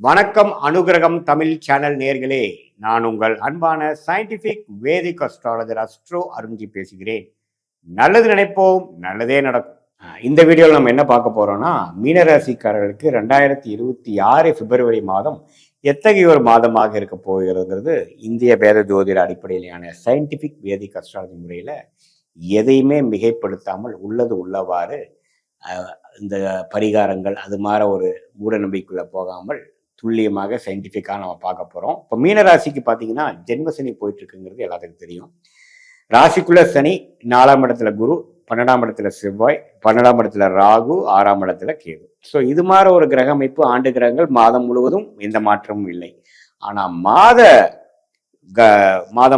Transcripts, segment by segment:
வணக்கம் அனுகிரகம் தமிழ் சேனல் நேர்களே. நான் உங்கள் அன்பான சயின்டிபிக் வேதிக் அஸ்ட்ராலஜர் அஸ்ட்ரோ அருண்ஜி பேசுகிறேன். நல்லது நினைப்போம், நல்லதே நடக்கும். இந்த வீடியோவில் நம்ம என்ன பார்க்க போறோம்னா, மீனராசிக்காரர்களுக்கு 2026 பிப்ரவரி மாதம் எத்தகைய ஒரு மாதமாக இருக்க போகிறதுங்கிறது இந்திய வேத ஜோதிட அடிப்படையிலான சயின்டிபிக் வேதிக் அஸ்ட்ராலஜி முறையில் எதையுமே மிகைப்படுத்தாமல் உள்ளது உள்ளவாறு இந்த பரிகாரங்கள் அது மாதிரி ஒரு மூட நம்பிக்கைக்குள்ள போகாமல் துல்லியமாக சயின்டிஃபிக்காக நம்ம பார்க்க போகிறோம். இப்போ மீனராசிக்கு பார்த்தீங்கன்னா ஜென்மசனி போயிட்டு இருக்குங்கிறது எல்லாத்துக்கும் தெரியும். ராசிக்குள்ள சனி, 4ஆம் இடத்துல குரு, 12ஆம் இடத்துல செவ்வாய், 12ஆம் இடத்துல ராகு, 6ஆம் இடத்துல கேது. ஸோ இது மாதிரி ஒரு கிரக அமைப்பு ஆண்டு கிரகங்கள் மாதம் முழுவதும் எந்த மாற்றமும் இல்லை. ஆனால்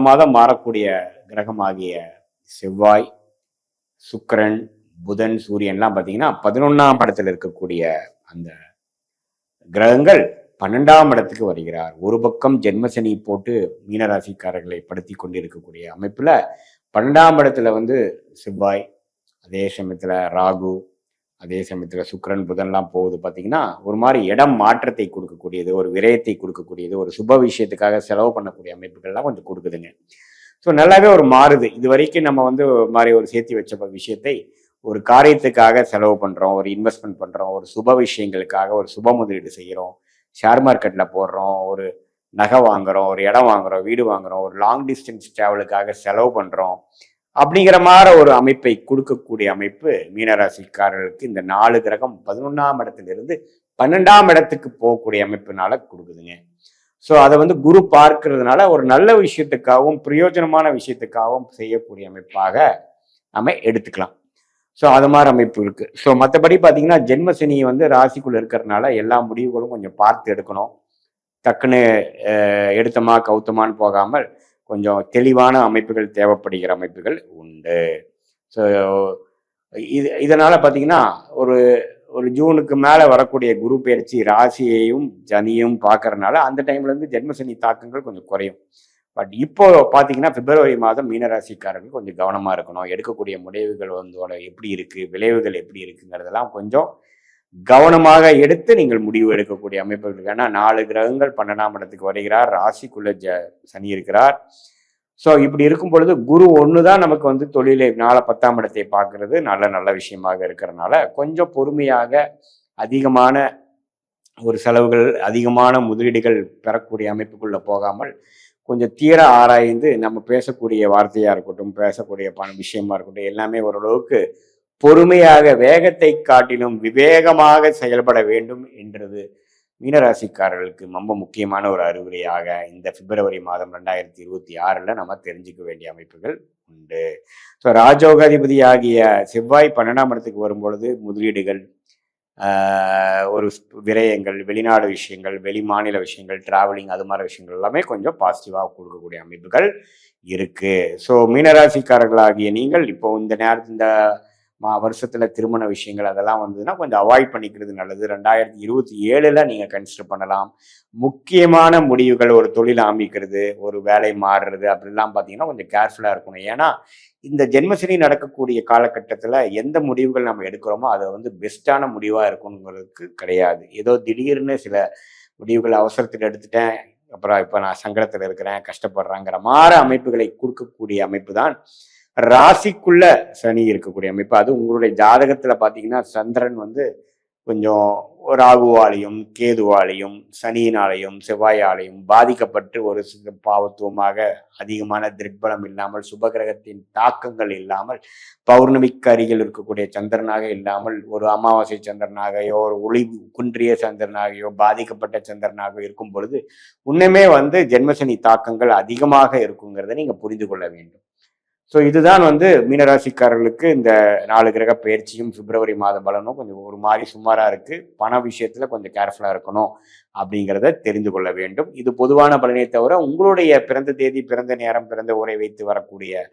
மாதம் மாறக்கூடிய கிரகமாகிய செவ்வாய், சுக்கிரன், புதன், சூரியன்லாம் பார்த்தீங்கன்னா 11ஆம் இடத்துல இருக்கக்கூடிய அந்த கிரகங்கள் 12ஆம் இடத்துக்கு வருகிறார். ஒரு பக்கம் ஜென்மசனி போட்டு மீனராசிக்காரர்களை படுத்தி கொண்டு இருக்கக்கூடிய அமைப்புல 12ஆம் இடத்துல செவ்வாய், அதே சமயத்துல ராகு, அதே சமயத்துல சுக்கிரன், புதன்லாம் போகுது. பார்த்தீங்கன்னா ஒரு மாதிரி இடம் மாற்றத்தை கொடுக்கக்கூடியது, ஒரு விரயத்தை கொடுக்கக்கூடியது, ஒரு சுப விஷயத்துக்காக செலவு பண்ணக்கூடிய அமைப்புகள்லாம் கொஞ்சம் கொடுக்குதுங்க. ஸோ நல்லாவே ஒரு மாறுது. இது வரைக்கும் நம்ம மாதிரி ஒரு சேர்த்தி வச்ச விஷயத்தை ஒரு காரியத்துக்காக செலவு பண்ணுறோம், ஒரு இன்வெஸ்ட்மெண்ட் பண்ணுறோம், ஒரு சுப விஷயங்களுக்காக ஒரு சுப முதலீடு செய்கிறோம், ஷேர் மார்க்கெட்டில் போடுறோம், ஒரு நகை வாங்குகிறோம், ஒரு இடம் வாங்குகிறோம், வீடு வாங்குகிறோம், ஒரு லாங் டிஸ்டன்ஸ் ட்ராவலுக்காக செலவு பண்ணுறோம். அப்படிங்கிற மாதிரி ஒரு அமைப்பை கொடுக்கக்கூடிய அமைப்பு மீனராசிக்காரர்களுக்கு இந்த 4 கிரகம் 11ஆம் இடத்திலிருந்து 12ஆம் இடத்துக்கு போகக்கூடிய அமைப்புனால கொடுக்குதுங்க. ஸோ அதை குரு பார்க்கறதுனால ஒரு நல்ல விஷயத்துக்காகவும் பிரயோஜனமான விஷயத்துக்காகவும் செய்யக்கூடிய அமைப்பாக நம்ம எடுத்துக்கலாம். ஸோ அது மாதிரி அமைப்பு இருக்கு. ஸோ மற்றபடி பார்த்தீங்கன்னா ஜென்மசனி ராசிக்குள்ள இருக்கிறதுனால எல்லா முடிவுகளும் கொஞ்சம் பார்த்து எடுக்கணும். டக்குன்னு எடுத்தமா கவுத்தமான்னு போகாமல் கொஞ்சம் தெளிவான அமைப்புகள் தேவைப்படுகிற அமைப்புகள் உண்டு. ஸோ இதனால பார்த்தீங்கன்னா ஒரு ஜூனுக்கு மேலே வரக்கூடிய குரு பயிற்சி ராசியையும் சனியும் பார்க்கறதுனால அந்த டைம்ல ஜென்மசனி தாக்கங்கள் கொஞ்சம் குறையும். பட் இப்போ பார்த்தீங்கன்னா பிப்ரவரி மாதம் மீனராசிக்காரர்கள் கொஞ்சம் கவனமாக இருக்கணும். எடுக்கக்கூடிய முடிவுகள் எப்படி இருக்குது, விளைவுகள் எப்படி இருக்குங்கிறதெல்லாம் கொஞ்சம் கவனமாக எடுத்து நீங்கள் முடிவு எடுக்கக்கூடிய அமைப்புகள் இருக்கு. ஏன்னா 4 கிரகங்கள் 12ஆம் இடத்துக்கு வருகிறார், ராசிக்குள்ள சனி இருக்கிறார். ஸோ இப்படி இருக்கும் பொழுது குரு ஒன்று தான் நமக்கு தொழிலை 10ஆம் இடத்தை பார்க்கறது நல்ல விஷயமாக இருக்கிறதுனால கொஞ்சம் பொறுமையாக அதிகமான ஒரு செலவுகள், அதிகமான முதலீடுகள் பெறக்கூடிய அமைப்புக்குள்ள போகாமல் கொஞ்சம் தீர ஆராய்ந்து நம்ம பேசக்கூடிய வார்த்தையா இருக்கட்டும், பேசக்கூடிய விஷயமா இருக்கட்டும், எல்லாமே ஓரளவுக்கு பொறுமையாக வேகத்தை காட்டிலும் விவேகமாக செயல்பட வேண்டும் என்றது மீனராசிக்காரர்களுக்கு ரொம்ப முக்கியமான ஒரு அறிவுரையாக இந்த பிப்ரவரி மாதம் 2026 நம்ம தெரிஞ்சுக்க வேண்டிய அமைப்புகள் உண்டு. ஸோ ராஜோகாதிபதி ஆகிய செவ்வாய் 12ஆம் இடத்துக்கு வரும்பொழுது முதலீடுகள், ஒரு விரயங்கள், வெளிநாடு விஷயங்கள், வெளி மாநில விஷயங்கள், டிராவலிங், அது மாதிரி விஷயங்கள் எல்லாமே கொஞ்சம் பாசிட்டிவாக கொடுக்கக்கூடிய அமைப்புகள் இருக்கு. ஸோ மீனராசிக்காரர்களாகிய நீங்கள் இப்போ இந்த வருஷத்துல திருமண விஷயங்கள் அதெல்லாம் கொஞ்சம் அவாய்ட் பண்ணிக்கிறது நல்லது. 2027 நீங்க கன்சிடர் பண்ணலாம். முக்கியமான முடிவுகள், ஒரு தொழில் ஆரம்பிக்கிறது, ஒரு வேலை மாறுறது அப்படிலாம் பார்த்தீங்கன்னா கொஞ்சம் கேர்ஃபுல்லாக இருக்கணும். ஏன்னா இந்த ஜென்மசனி நடக்கக்கூடிய காலகட்டத்தில் எந்த முடிவுகள் நம்ம எடுக்கிறோமோ அதை பெஸ்ட்டான முடிவாக இருக்கணுங்கிறதுக்கு கிடையாது. ஏதோ திடீர்னு சில முடிவுகள் அவசரத்தில் எடுத்துட்டேன், அப்புறம் இப்போ நான் சங்கடத்தில் இருக்கிறேன், கஷ்டப்படுறேங்கிற மாதிரி அமைப்புகளை கொடுக்கக்கூடிய அமைப்பு தான் ராசிக்குள்ள சனி இருக்கக்கூடிய அமைப்பு. அது உங்களுடைய ஜாதகத்துல பாத்தீங்கன்னா சந்திரன் கொஞ்சம் ராகுவாலையும் கேதுவாலையும் சனியினாலையும் செவ்வாயாலையும் பாதிக்கப்பட்டு ஒரு பாவத்துவமாக அதிகமான திக்பலம் இல்லாமல், சுபகிரகத்தின் தாக்கங்கள் இல்லாமல், பௌர்ணமிக்கு அருகில் இருக்கக்கூடிய சந்திரனாக இல்லாமல், ஒரு அமாவாசை சந்திரனாகையோ ஒரு ஒளி குன்றிய சந்திரனாகையோ பாதிக்கப்பட்ட சந்திரனாக இருக்கும் பொழுது உன்னுமே ஜென்மசனி தாக்கங்கள் அதிகமாக இருக்குங்கிறத நீங்க புரிந்து கொள்ள வேண்டும். ஸோ இதுதான் மீனராசிக்காரர்களுக்கு இந்த 4 கிரக பயிற்சியும் பிப்ரவரி மாத பலனும் கொஞ்சம் ஒரு மாதிரி சுமாராக இருக்கு. பண விஷயத்துல கொஞ்சம் கேர்ஃபுல்லாக இருக்கணும் அப்படிங்கிறத தெரிந்து கொள்ள வேண்டும். இது பொதுவான பலனை தவிர உங்களுடைய பிறந்த தேதி, பிறந்த நேரம், பிறந்த ஊரை வைத்து வரக்கூடிய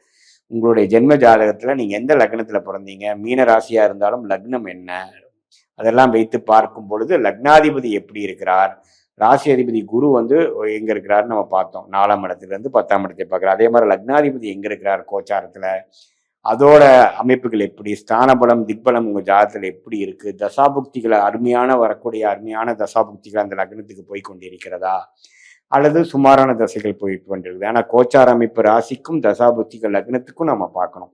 உங்களுடைய ஜென்ம ஜாதகத்துல நீங்க எந்த லக்னத்துல பிறந்தீங்க, மீன ராசியா இருந்தாலும் லக்னம் என்ன, அதெல்லாம் வைத்து பார்க்கும் பொழுது லக்னாதிபதி எப்படி இருக்கிறார், ராசி அதிபதி குரு எங்க இருக்கிறாருன்னு நம்ம பார்த்தோம். 4ஆம் இடத்துல இருந்து 10ஆம் இடத்தை பார்க்குறாரு. அதே மாதிரி லக்னாதிபதி எங்க இருக்கிறார் கோச்சாரத்துல, அதோட அமைப்புகள் எப்படி, ஸ்தான பலம் திக்பலம் உங்க ஜாதகத்துல எப்படி இருக்கு, தசாபுக்திகளை வரக்கூடிய அருமையான தசாபுக்திகள் அந்த லக்னத்துக்கு போய் கொண்டிருக்கிறதா, அல்லது சுமாரான தசைகள் போய் கொண்டிருக்குது. ஆனா கோச்சார அமைப்பு ராசிக்கும் தசாபுக்திகள் லக்னத்துக்கும் நம்ம பார்க்கணும்.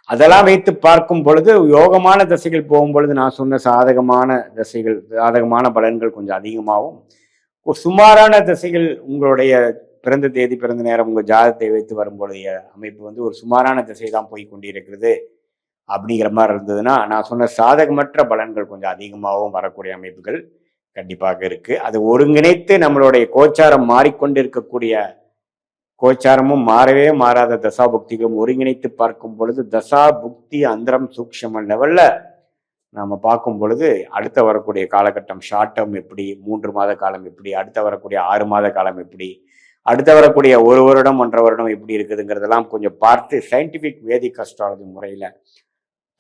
அதெல்லாம் வைத்து பார்க்கும் பொழுது யோகமான தசைகள் போகும் பொழுது நான் சொன்ன சாதகமான பலன்கள் கொஞ்சம் அதிகமாகும். சுமாரான தசைகள் உங்களுடைய பிறந்த தேதி பிறந்த நேரம் உங்கள் ஜாதகத்தை வைத்து வரும்பொழுது அமைப்பு வந்து ஒரு சுமாரான திசை தான் போய் கொண்டிருக்கிறது அப்படிங்கிற மாதிரி இருந்ததுன்னா நான் சொன்ன சாதகமற்ற பலன்கள் கொஞ்சம் அதிகமாகவும் வரக்கூடிய அமைப்புகள் கண்டிப்பாக இருக்கு. அது ஒருங்கிணைத்து நம்மளுடைய கோச்சாரம் மாறிக்கொண்டிருக்கக்கூடிய கோச்சாரமும் மாறவே மாறாத தசாபுக்திகளும் ஒருங்கிணைத்து பார்க்கும் பொழுது தசா புக்தி அந்தரம் சூக்ஷம லெவல்ல நாம பார்க்கும் பொழுது அடுத்த வரக்கூடிய காலகட்டம் ஷார்ட் டேர்ம் எப்படி, 3 மாத காலம் எப்படி, அடுத்த வரக்கூடிய 6 மாத காலம் எப்படி, அடுத்த வரக்கூடிய 1 வருடம் 1.5 வருடம் எப்படி இருக்குதுங்கிறதெல்லாம் கொஞ்சம் பார்த்து சயின்டிபிக் வேதிக் அஸ்ட்ராலஜி முறையில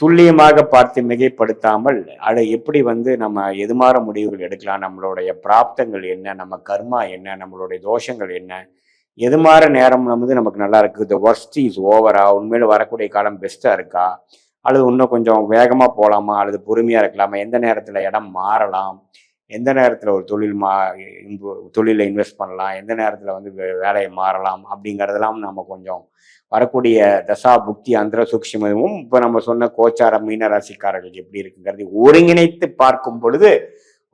துல்லியமாக பார்த்து மிகைப்படுத்தாமல் அதை எப்படி வந்து நம்ம எதுமாற முடிவுகள் எடுக்கலாம், நம்மளுடைய பிராப்தங்கள் என்ன, நம்ம கர்மா என்ன, நம்மளுடைய தோஷங்கள் என்ன, எதுமாற நேரம் வந்து நமக்கு நல்லா இருக்கு, த ஒர்ஸ்ட் இஸ் ஓவரா, உண்மையில வரக்கூடிய காலம் பெஸ்டா இருக்கா, அல்லது இன்னும் கொஞ்சம் வேகமா போகலாமா, அல்லது பொறுமையா இருக்கலாமா, எந்த நேரத்துல இடம் மாறலாம், எந்த நேரத்தில் ஒரு தொழிலை இன்வெஸ்ட் பண்ணலாம், எந்த நேரத்தில் வந்து வேலையை மாறலாம் அப்படிங்கிறதெல்லாம் நம்ம கொஞ்சம் வரக்கூடிய தசா புக்தி அந்தர சூக்ஷ்மமும் இப்போ நம்ம சொன்ன கோச்சார மீனராசிக்காரர்களுக்கு எப்படி இருக்குங்கிறது ஒருங்கிணைத்து பார்க்கும் பொழுது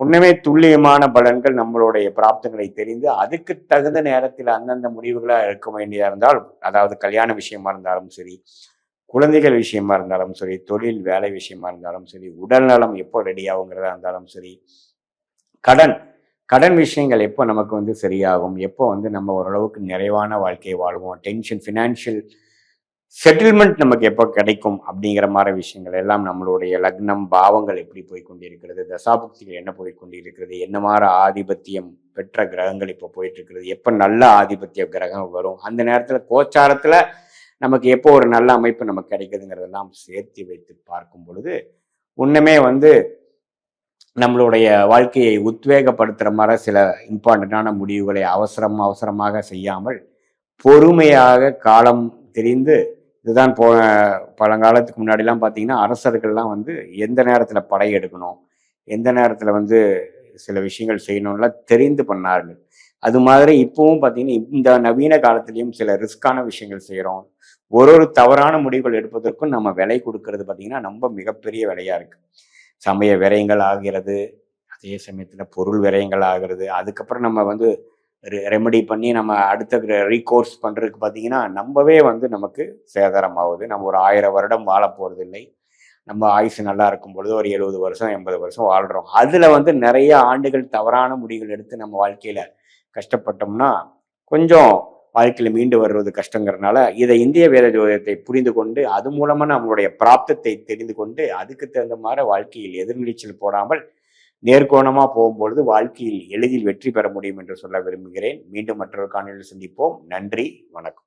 உண்மையே துல்லியமான பலன்கள் நம்மளுடைய பிராப்தங்களை தெரிந்து அதுக்கு தகுந்த நேரத்தில் அந்தந்த முடிவுகளை எடுக்க வேண்டியதா இருந்தால், அதாவது கல்யாண விஷயமா இருந்தாலும் சரி, குழந்தைகள் விஷயமா இருந்தாலும் சரி, தொழில் வேலை விஷயமா இருந்தாலும் சரி, உடல் நலம் எப்போ ரெடி ஆகுங்கிறதா இருந்தாலும் சரி, கடன் விஷயங்கள் எப்போ நமக்கு வந்து சரியாகும், எப்போ வந்து நம்ம ஓரளவுக்கு நிறைவான வாழ்க்கையை வாழ்வோம், டென்ஷன் ஃபினான்ஷியல் செட்டில்மெண்ட் நமக்கு எப்போ கிடைக்கும் அப்படிங்கிற மாதிரி விஷயங்கள் எல்லாம் நம்மளுடைய லக்னம் பாவங்கள் எப்படி போய்கொண்டிருக்கிறது, தசாபுக்திகள் என்ன போய்கொண்டிருக்கிறது, என்ன மாதிரி ஆதிபத்தியம் பெற்ற கிரகங்கள் இப்போ போயிட்டு இருக்கிறது, எப்போ நல்ல ஆதிபத்திய கிரகம் வரும், அந்த நேரத்தில் கோச்சாரத்தில் நமக்கு எப்போ ஒரு நல்ல அமைப்பு நமக்கு கிடைக்குதுங்கிறதெல்லாம் சேர்த்து வைத்து பார்க்கும் பொழுது ஒன்றுமே வந்து நம்மளுடைய வாழ்க்கையை உத்வேகப்படுத்துகிற மாதிரி சில இம்பார்ட்டண்ட்டான முடிவுகளை அவசரமாக செய்யாமல் பொறுமையாக காலம் தெரிந்து, இதுதான் பழங்காலத்துக்கு முன்னாடிலாம் பார்த்தீங்கன்னா அரசர்கள்லாம் வந்து எந்த நேரத்தில் படை எடுக்கணும், எந்த நேரத்தில் வந்து சில விஷயங்கள் செய்யணும்லாம் தெரிந்து பண்ணார்கள். அது மாதிரி இப்பவும் பார்த்தீங்கன்னா இந்த நவீன காலத்திலையும் சில ரிஸ்கான விஷயங்கள் செய்கிறோம். ஒரு தவறான முடிவுகள் எடுப்பதற்கும் நம்ம விலை கொடுக்கறது பார்த்தீங்கன்னா ரொம்ப மிகப்பெரிய விலையாக இருக்குது. சமய விரயங்கள் ஆகிறது, அதே சமயத்தில் பொருள் விரயங்கள் ஆகிறது. அதுக்கப்புறம் நம்ம வந்து ரெமெடி பண்ணி நம்ம அடுத்த ரீகோர்ஸ் பண்ணுறதுக்கு பார்த்தீங்கன்னா நம்மவே வந்து நமக்கு சேதாரம் ஆகுது. நம்ம ஒரு 1000 வருடம் வாழ போகிறது இல்லை. நம்ம ஆயுசு நல்லா இருக்கும் பொழுது ஒரு 70 வருஷம் 80 வருஷம் வாழ்கிறோம். அதில் வந்து நிறைய ஆண்டுகள் தவறான முடிவுகள் எடுத்து நம்ம வாழ்க்கையில் கஷ்டப்பட்டோம்னா கொஞ்சம் வாழ்க்கையில் மீண்டு வருவது கஷ்டங்கிறதுனால இதை இந்திய வேத ஜோதிடத்தை புரிந்து கொண்டு அது மூலமாக நம்மளுடைய பிராப்தத்தை தெரிந்து கொண்டு அதுக்கு தகுந்த மாதிரி வாழ்க்கையில் எதிர்நீச்சல் போடாமல் நேர்கோணமாக போகும்பொழுது வாழ்க்கையில் எளிதில் வெற்றி பெற முடியும் என்று சொல்ல விரும்புகிறேன். மீண்டும் மற்றொரு காணொளியில் சந்திப்போம். நன்றி, வணக்கம்.